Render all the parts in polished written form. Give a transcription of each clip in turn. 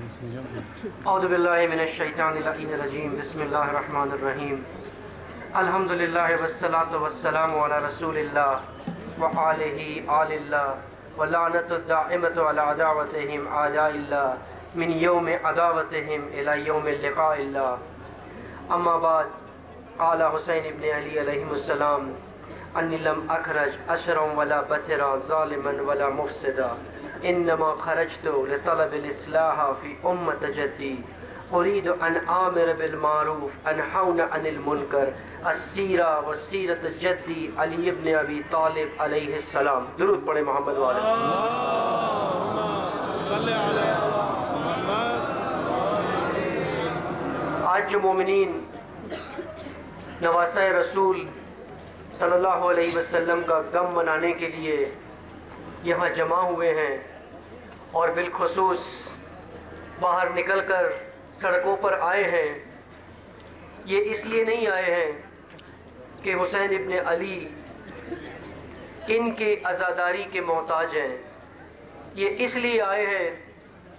اعوذ باللہ من الشیطان الرجیم بسم اللہ الرحمن الرحیم الحمدللہ والصلاة والسلام علی رسول اللہ وآلہ آل اللہ ولعنت الدائمۃ علی عداوتہم اعداء اللہ من یوم عداوتہم الی یوم لقاء اللہ اما بعد قال حسین ابن علی علیہ السلام انی لم اخرج اشرا ولا بطرا ظالما ولا مفسدا انما خرجت لطلب الاصلاح فی امت جدی اريد ان آمر بالمعروف انحون عن المنکر السیرہ وسیرت جدی علی ابن ابی طالب علیہ السلام۔ درود پڑھے محمد والے۔ آج جو مومنین نواسہ رسول صلی اللہ علیہ وسلم کا غم منانے کے لیے یہاں جمع ہوئے ہیں اور بالخصوص باہر نکل کر سڑکوں پر آئے ہیں، یہ اس لیے نہیں آئے ہیں کہ حسین ابن علی ان کے عزاداری کے محتاج ہیں، یہ اس لیے آئے ہیں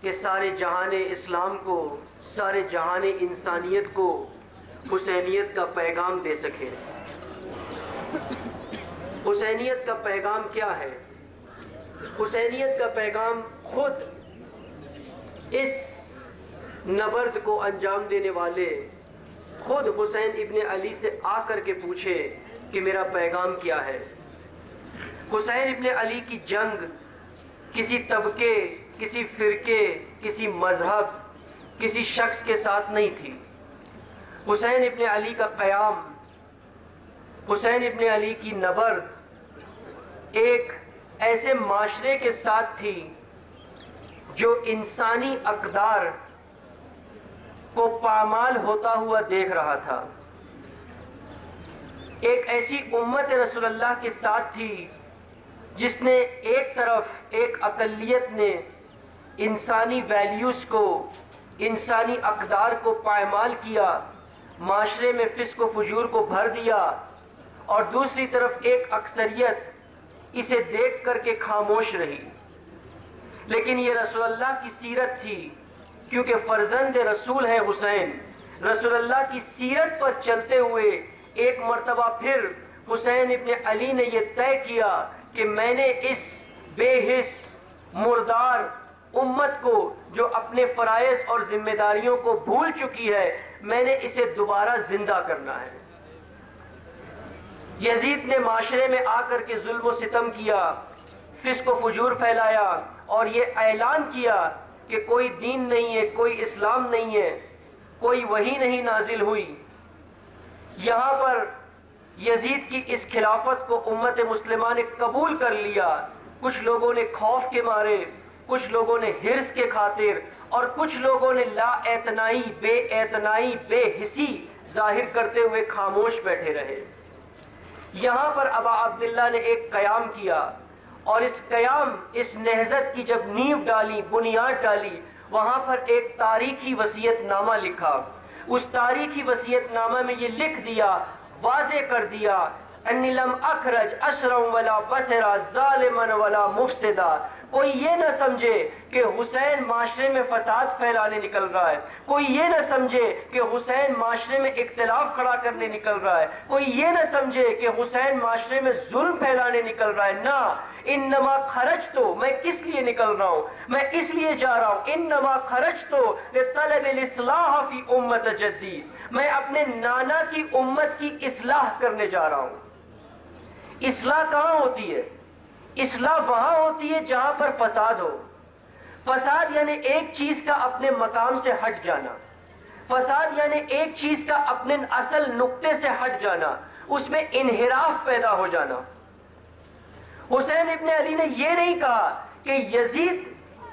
کہ سارے جہان اسلام کو، سارے جہان انسانیت کو حسینیت کا پیغام دے سکے۔ حسینیت کا پیغام کیا ہے؟ حسینیت کا پیغام خود اس نبرد کو انجام دینے والے خود حسین ابن علی سے آ کر کے پوچھے کہ میرا پیغام کیا ہے۔ حسین ابن علی کی جنگ کسی طبقے، کسی فرقے، کسی مذہب، کسی شخص کے ساتھ نہیں تھی۔ حسین ابن علی کا قیام، حسین ابن علی کی نبرد ایک ایسے معاشرے کے ساتھ تھی جو انسانی اقدار کو پامال ہوتا ہوا دیکھ رہا تھا، ایک ایسی امت رسول اللہ کے ساتھ تھی جس نے ایک طرف ایک اقلیت نے انسانی ویلیوز کو، انسانی اقدار کو پامال کیا، معاشرے میں فسق و فجور کو بھر دیا، اور دوسری طرف ایک اکثریت اسے دیکھ کر کے خاموش رہی۔ لیکن یہ رسول اللہ کی سیرت تھی، کیونکہ فرزند رسول ہے حسین۔ رسول اللہ کی سیرت پر چلتے ہوئے ایک مرتبہ پھر حسین ابن علی نے یہ طے کیا کہ میں نے اس بے حس مردار امت کو جو اپنے فرائض اور ذمہ داریوں کو بھول چکی ہے، میں نے اسے دوبارہ زندہ کرنا ہے۔ یزید نے معاشرے میں آ کر کے ظلم و ستم کیا، فسق و فجور پھیلایا اور یہ اعلان کیا کہ کوئی دین نہیں ہے، کوئی اسلام نہیں ہے، کوئی وحی نہیں نازل ہوئی۔ یہاں پر یزید کی اس خلافت کو امت مسلمہ نے قبول کر لیا۔ کچھ لوگوں نے خوف کے مارے، کچھ لوگوں نے حرص کے خاطر، اور کچھ لوگوں نے لا اعتنائی، بے حسی ظاہر کرتے ہوئے خاموش بیٹھے رہے۔ یہاں پر ابا عبداللہ نے ایک قیام کیا، اور اس قیام، اس نہضت کی جب نیو ڈالی، بنیاد ڈالی، وہاں پر ایک تاریخی وصیت نامہ لکھا۔ اس تاریخی وصیت نامہ میں یہ لکھ دیا، واضح کر دیا، انی لم اخرج اشرا ولا بطرا ظالما ولا مفسدا۔ کوئی یہ نہ سمجھے کہ حسین معاشرے میں فساد پھیلانے نکل رہا ہے، کوئی یہ نہ سمجھے کہ حسین معاشرے میں اختلاف کھڑا کرنے نکل رہا ہے، کوئی یہ نہ سمجھے کہ حسین معاشرے میں ظلم پھیلانے نکل رہا ہے۔ نہ، انما خرجت، میں کس لیے نکل رہا ہوں؟ میں اس لیے جا رہا ہوں، انما خرجت لطلب الاصلاح فی امت جدی، میں اپنے نانا کی امت کی اصلاح کرنے جا رہا ہوں۔ اصلاح کہاں ہوتی ہے؟ اصلاح وہاں ہوتی ہے جہاں پر فساد ہو۔ فساد یعنی ایک چیز کا اپنے مقام سے ہٹ جانا، فساد یعنی ایک چیز کا اپنے اصل نقطے سے ہٹ جانا، اس میں انحراف پیدا ہو جانا۔ حسین ابن علی نے یہ نہیں کہا کہ یزید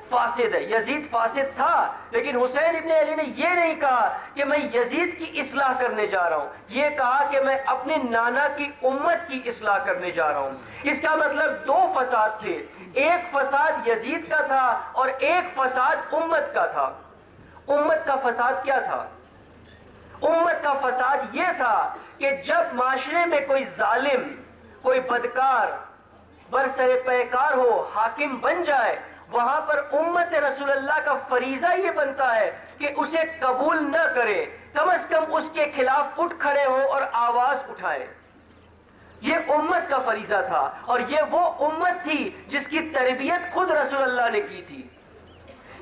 فاسد ہے، یزید فاسد تھا، لیکن حسین ابن علی نے یہ نہیں کہا کہ میں یزید کی اصلاح کرنے جا رہا ہوں، یہ کہا کہ میں اپنے نانا کی امت کی اصلاح کرنے جا رہا ہوں۔ اس کا مطلب دو فساد تھے، ایک فساد یزید کا تھا اور ایک فساد امت کا تھا۔ امت کا فساد کیا تھا؟ امت کا فساد یہ تھا کہ جب معاشرے میں کوئی ظالم، کوئی بدکار، برسر پیکار ہو، حاکم بن جائے، وہاں پر امت رسول اللہ کا فریضہ یہ بنتا ہے کہ اسے قبول نہ کرے، کم از کم اس کے خلاف اٹھ کھڑے ہو اور آواز اٹھائے۔ یہ امت کا فریضہ تھا، اور یہ وہ امت تھی جس کی تربیت خود رسول اللہ نے کی تھی۔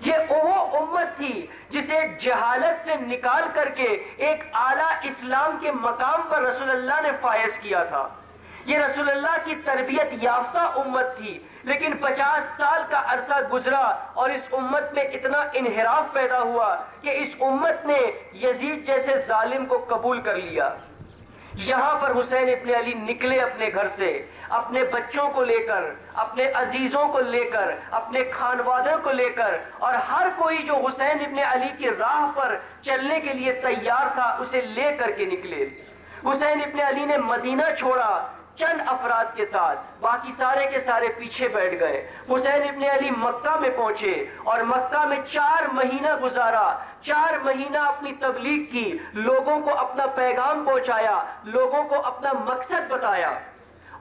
یہ وہ امت تھی جسے جہالت سے نکال کر کے ایک اعلیٰ اسلام کے مقام پر رسول اللہ نے فائز کیا تھا۔ یہ رسول اللہ کی تربیت یافتہ امت تھی، لیکن 50 سال کا عرصہ گزرا اور اس امت میں اتنا انحراف پیدا ہوا کہ اس امت نے یزید جیسے ظالم کو قبول کر لیا۔ یہاں پر حسین ابن علی نکلے اپنے گھر سے، اپنے بچوں کو لے کر، اپنے عزیزوں کو لے کر، اپنے خانوادوں کو لے کر، اور ہر کوئی جو حسین ابن علی کی راہ پر چلنے کے لیے تیار تھا اسے لے کر کے نکلے۔ حسین ابن علی نے مدینہ چھوڑا چند افراد کے ساتھ، باقی سارے کے سارے پیچھے بیٹھ گئے۔ حسین ابن علی مکہ میں پہنچے اور مکہ میں 4 مہینہ گزارا، 4 مہینہ اپنی تبلیغ کی، لوگوں کو اپنا پیغام پہنچایا، لوگوں کو اپنا مقصد بتایا۔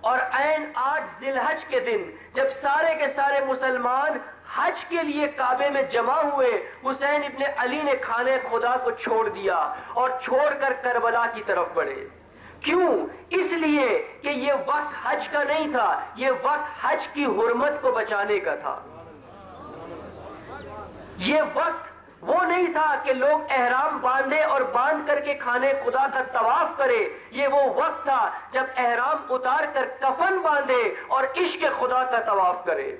اور عین 8 ذی الحج کے دن جب سارے کے سارے مسلمان حج کے لیے کعبے میں جمع ہوئے، حسین ابن علی نے خانہ خدا کو چھوڑ دیا اور چھوڑ کر کربلا کی طرف بڑھے۔ کیوں؟ اس لیے کہ یہ وقت حج کا نہیں تھا، یہ وقت حج کی حرمت کو بچانے کا تھا۔ یہ وقت وہ نہیں تھا کہ لوگ احرام باندھے اور باندھ کر کے خانہ خدا کا طواف کرے، یہ وہ وقت تھا جب احرام اتار کر کفن باندھے اور عشق خدا کا طواف کرے۔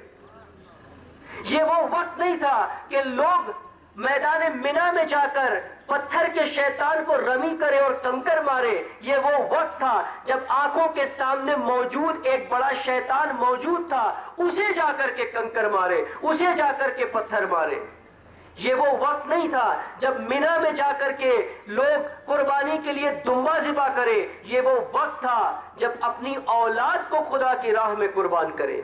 یہ وہ وقت نہیں تھا کہ لوگ میدان منی میں جا کر پتھر کے شیطان کو رمی کرے اور کنکر مارے، یہ وہ وقت تھا جب آنکھوں کے سامنے موجود ایک بڑا شیطان موجود تھا، اسے جا کر کے کنکر مارے، اسے جا کر کے پتھر مارے۔ یہ وہ وقت نہیں تھا جب منی میں جا کر کے لوگ قربانی کے لیے دمبا ذبح کرے، یہ وہ وقت تھا جب اپنی اولاد کو خدا کی راہ میں قربان کرے۔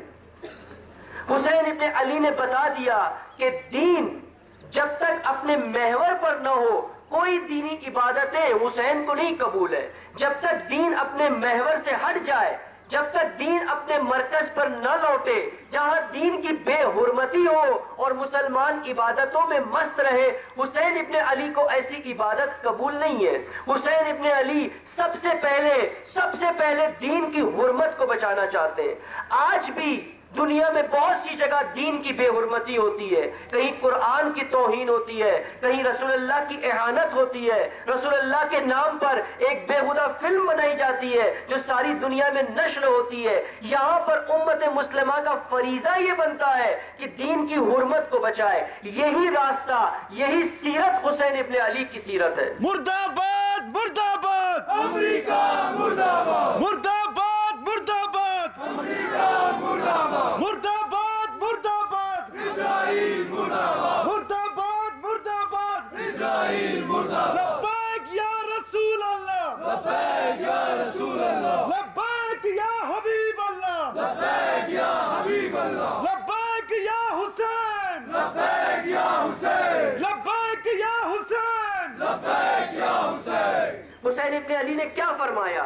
حسین ابن علی نے بتا دیا کہ دین جب تک اپنے محور پر نہ ہو، کوئی دینی عبادتیں حسین کو نہیں قبول ہے۔ جب تک دین اپنے محور سے ہٹ جائے، جب تک دین اپنے مرکز پر نہ لوٹے، جہاں دین کی بے حرمتی ہو اور مسلمان عبادتوں میں مست رہے، حسین ابن علی کو ایسی عبادت قبول نہیں ہے۔ حسین ابن علی سب سے پہلے دین کی حرمت کو بچانا چاہتے ہیں۔ آج بھی دنیا میں بہت سی جگہ دین کی بے حرمتی ہوتی ہے، کہیں قرآن کی توہین ہوتی ہے، کہیں رسول اللہ کی اہانت ہوتی ہے، رسول اللہ کے نام پر ایک بےہودہ فلم بنائی جاتی ہے جو ساری دنیا میں نشر ہوتی ہے۔ یہاں پر امت مسلمہ کا فریضہ یہ بنتا ہے کہ دین کی حرمت کو بچائے۔ یہی راستہ، یہی سیرت حسین ابن علی کی سیرت ہے۔ مردہ باد، مردہ باد، امریکہ مردہ باد، مردہ باد، مردہ باد، امریکہ مردہ باد، مردہ باد، مردہ باد، اسرائیل مردہ باد، مردہ باد، مردہ باد، اسرائیل مردہ باد، لبیک یا رسول اللہ، لبیک یا رسول اللہ، لبیک یا حبیب اللہ، لبیک یا حبیب اللہ، لبیک یا حسین، لبیک یا حسین، لبیک یا حسین، لبیک یا حسین۔ حسین ابن علی نے کیا فرمایا،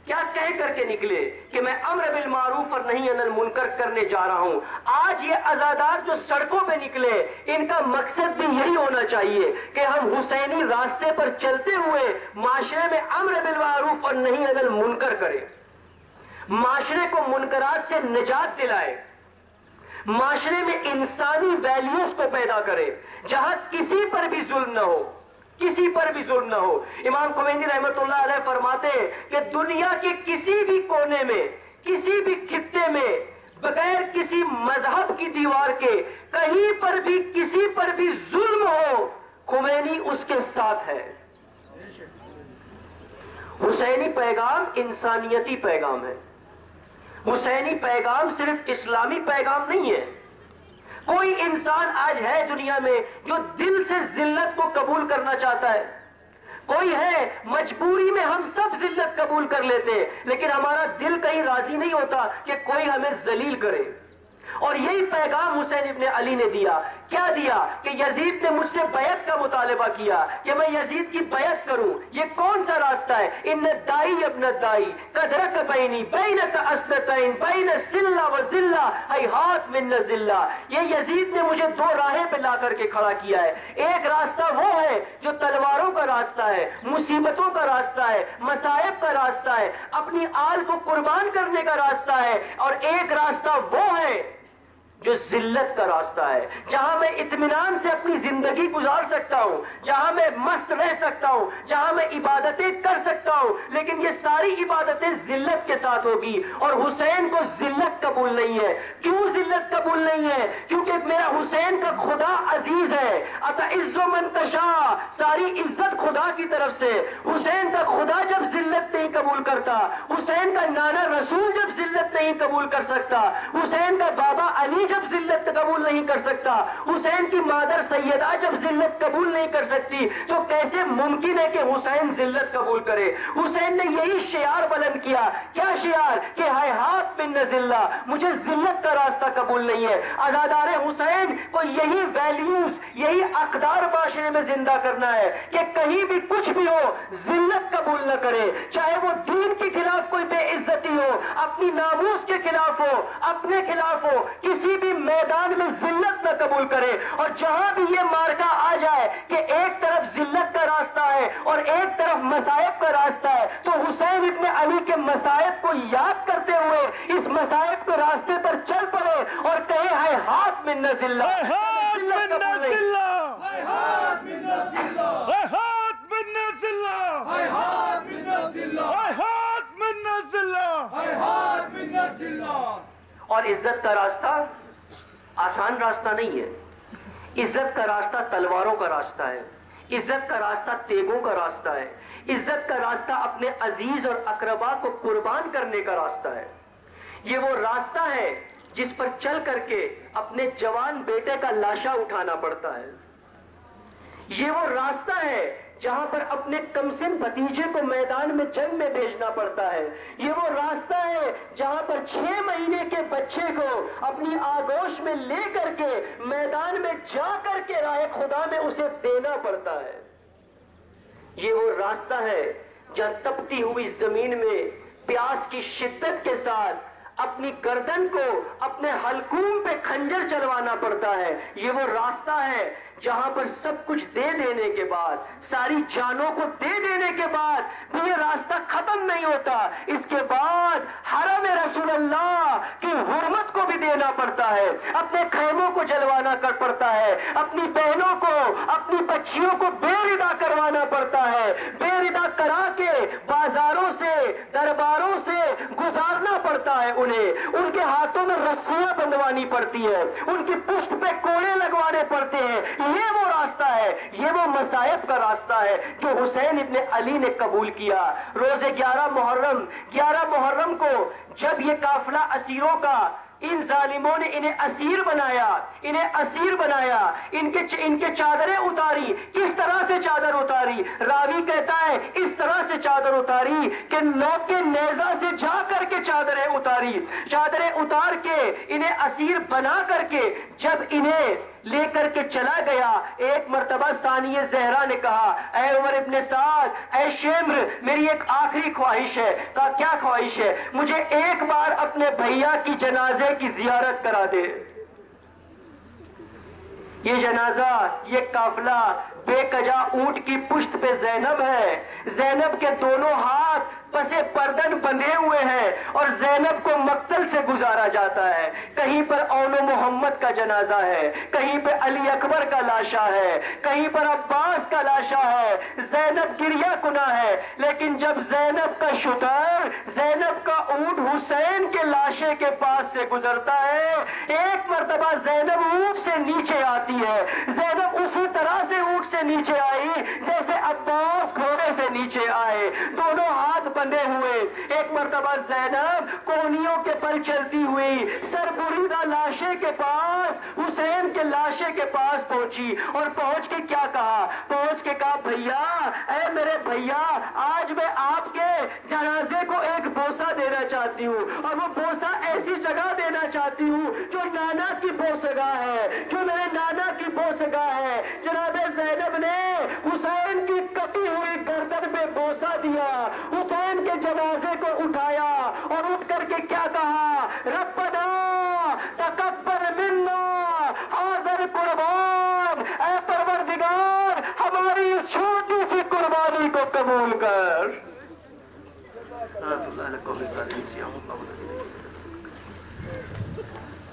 کیا کہہ کر کے نکلے کہ میں امر بالمعروف اور نہی عن المنکر کرنے جا رہا ہوں۔ آج یہ عزادار جو سڑکوں پہ نکلے، ان کا مقصد بھی یہی ہونا چاہیے کہ ہم حسینی راستے پر چلتے ہوئے معاشرے میں امر بالمعروف اور نہی عن المنکر کریں، معاشرے کو منکرات سے نجات دلائے، معاشرے میں انسانی ویلیوز کو پیدا کرے، جہاں کسی پر بھی ظلم نہ ہو، کسی پر بھی ظلم نہ ہو۔ امام خمینی رحمت اللہ علیہ فرماتے ہیں کہ دنیا کے کسی بھی کونے میں، کسی بھی خطے میں، بغیر کسی مذہب کی دیوار کے کہیں پر بھی کسی پر بھی ظلم ہو، خمینی اس کے ساتھ ہے۔ حسینی پیغام انسانیتی پیغام ہے۔ حسینی پیغام صرف اسلامی پیغام نہیں ہے۔ کوئی انسان آج ہے دنیا میں جو دل سے ذلت کو قبول کرنا چاہتا ہے؟ کوئی ہے؟ مجبوری میں ہم سب ذلت قبول کر لیتے ہیں، لیکن ہمارا دل کہیں راضی نہیں ہوتا کہ کوئی ہمیں ذلیل کرے۔ اور یہی پیغام حسین ابن علی نے دیا. کیا دیا؟ کہ یزید نے مجھ سے بیعت کا مطالبہ کیا کہ میں یزید کی بیعت کروں. یہ کون سا راستہ ہے؟ ان دائی ابن دائی قدرک بینی بینک اسنتین بین ذلہ و ذلہ ہیہات من ذلہ. یہ یزید نے مجھے دو راہیں پہ لا کر کے کھڑا کیا ہے. ایک راستہ وہ ہے جو تلواروں کا راستہ ہے، مصیبتوں کا راستہ ہے، مصائب کا راستہ ہے، اپنی آل کو قربان کرنے کا راستہ ہے. اور ایک راستہ وہ ہے جو ذلت کا راستہ ہے، جہاں میں اطمینان سے اپنی زندگی گزار سکتا ہوں، جہاں میں مست رہ سکتا ہوں، جہاں میں عبادتیں کر سکتا ہوں، لیکن یہ ساری عبادتیں ذلت کے ساتھ ہوگی. اور حسین کو ذلت قبول نہیں ہے. کیوں ذلت قبول نہیں ہے؟ کیونکہ میرا حسین کا خدا عزیز ہے. اتعز من تشاء، ساری عزت خدا کی طرف سے. حسین کا خدا جب ذلت نہیں قبول کرتا، حسین کا نانا رسول جب ذلت نہیں قبول کر سکتا، حسین کا بابا علی جب ذلت قبول نہیں کر سکتا، حسین کی مادر سیدہ جب ذلت قبول نہیں کر سکتی، تو کیسے ممکن ہے کہ حسین ذلت قبول کرے؟ حسین نے یہی شعار بلند کیا. کیا شعار؟ کہ ہیہات من ذلہ، مجھے ذلت کا راستہ قبول نہیں ہے. عزادار حسین کو یہی ویلیوز، یہی اقدار معاشرے میں زندہ کرنا ہے کہ کہیں بھی کچھ بھی ہو ذلت قبول نہ کرے. چاہے وہ دین کے خلاف کوئی بے عزتی ہو، اپنی ناموس کے خلاف ہو، اپنے خلاف ہو، کسی بھی میدان میں ذلت نہ قبول کرے. اور جہاں بھی یہ مارکا آ جائے کہ ایک طرف ذلت کا راستہ ہے اور ایک طرف مصائب کا راستہ ہے، تو حسین ابن علی کے مصائب کو یاد کرتے ہوئے اس مصائب کے راستے پر چل پڑے اور کہے ہیہات من ذلہ، ہیہات من ذلہ، هيهات منا ذلة، ہیہات من ذلہ، هيهات منا ذلة، ہیہات من ذلہ. هيهات منا ذلة. اور عزت کا راستہ آسان راستہ نہیں ہے. عزت کا راستہ تلواروں کا راستہ ہے. عزت کا راستہ تیگوں کا راستہ ہے. عزت کا راستہ اپنے عزیز اور اقربا کو قربان کرنے کا راستہ ہے. یہ وہ راستہ ہے جس پر چل کر کے اپنے جوان بیٹے کا لاشا اٹھانا پڑتا ہے. یہ وہ راستہ ہے جہاں پر اپنے کمسن بھتیجے کو میدان میں جنگ میں بھیجنا پڑتا ہے. یہ وہ راستہ ہے جہاں پر 6 مہینے کے بچے کو اپنی آغوش میں لے کر کے میدان میں جا کر کے راہ خدا میں اسے دینا پڑتا ہے. یہ وہ راستہ ہے جہاں تپتی ہوئی زمین میں پیاس کی شدت کے ساتھ اپنی گردن کو اپنے حلقوم پہ خنجر چلوانا پڑتا ہے. یہ وہ راستہ ہے جہاں پر سب کچھ دے دینے کے بعد، ساری جانوں کو دے دینے کے بعد بھی یہ راستہ ختم نہیں ہوتا. اس کے بعد حرم رسول اللہ کی حرمت کو بھی دینا پڑتا ہے، اپنے خیموں کو جلوانا پڑتا ہے، اپنی بہنوں کو، اپنی بچیوں کو بے ردا کروانا پڑتا ہے. بے ردا کرا کے بازاروں سے، درباروں سے گزارنا پڑتا ہے. ان کے ہاتھوں میں رسیاں بندھوانی پڑتی ہے، ان کی پشت پہ کوڑے لگوانے پڑتے ہیں. یہ وہ راستہ ہے، یہ وہ مصائب کا راستہ ہے جو حسین ابن علی نے قبول کیا. روز 11 محرم کو جب یہ قافلہ اسیروں کا ان ظالموں نے انہیں اسیر بنایا، ان کے چادریں اتاری. کس طرح سے چادر اتاری؟ راوی کہتا ہے اس طرح سے چادر اتاری کہ نوک کے نیزہ سے جا کر کے چادریں اتاری. چادریں اتار کے انہیں اسیر بنا کر کے جب انہیں لے کر کے چلا گیا، ایک مرتبہ ثانیہ زہرا نے کہا، اے عمر ابن سعد، اے شمر، میری ایک آخری خواہش ہے. کہا کیا خواہش ہے؟ مجھے ایک بار اپنے بھیا کی جنازے کی زیارت کرا دے. یہ جنازہ، یہ قافلہ بے کجا اونٹ کی پشت پہ زینب ہے. زینب کے دونوں ہاتھ پسے پردن بندھے ہوئے ہیں اور زینب کو مقتل سے گزارا جاتا ہے. کہیں پر اون محمد کا جنازہ ہے، کہیں پہ علی اکبر کا لاشا ہے، کہیں پر عباس کا لاشا ہے. زینب گریہ کنا ہے، لیکن جب زینب کا شتر، زینب کا اونٹ حسین کے لاشے کے پاس سے گزرتا ہے، ایک مرتبہ زینب اونٹ سے نیچے آتی ہے. زینب اسی طرح سے اونٹ سے نیچے آئی جیسے عباس گھوڑے سے نیچے آئے، دونوں ہاتھ بندھے ہوئے. ایک مرتبہ زینب کونیوں کے بل چلتی ہوئی سر بریدہ لاشے کے پاس، حسین کے لاشے کے پاس پہنچی اور پہنچ کے کیا کہا؟ پہنچ کے کہا، بھیا، اے میرے بھیا، آج میں آپ کے جنازے کو ایک بوسہ دینا چاہتا چاہتی ہوں، اور وہ بوسہ ایسی جگہ دینا چاہتی ہوں جو نانا کی بوسگاہ ہے، جو میرے نانا کی بوسگاہ ہے۔ جناب زینب نے حسین کی کٹی ہوئی گردن میں بوسہ دیا، حسین کے جنازے کو اٹھایا اور اٹھ کر کے کیا کہا؟ ربنا تقبل منا حاضر قربان، اے پروردگار ہماری اس چھوٹی سی قربانی کو قبول کر۔ اللہ